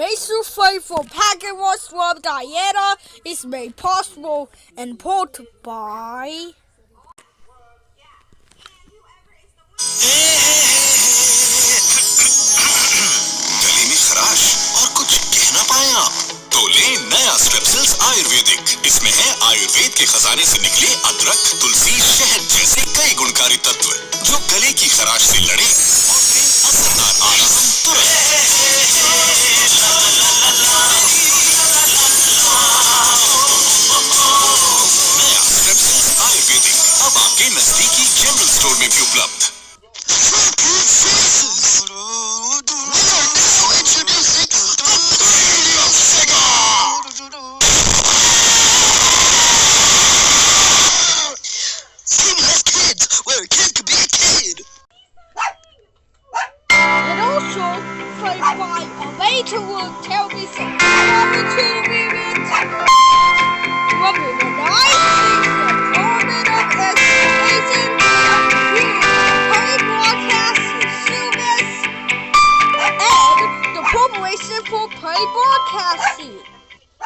Mason Fight for pocket.watch from Diana is made possible and brought by गले में खराश और कुछ कह ना पाए आप तो ले नया स्ट्रेप्सिल्स आयुर्वेदिक। इसमें है आयुर्वेद के खजाने से निकले अदरक, तुलसी, शहद जैसे कई गुणकारी तत्व जो गले की खराश से लड़े और असरदार आराम तुरंत। नया स्ट्रेप्सिल्स आयुर्वेदिक अब आपके नजदीकी जनरल स्टोर में भी उपलब्ध। by a way to look television opportunity what we would like the orbit of exploration play broadcast service and the preparation for play broadcasting.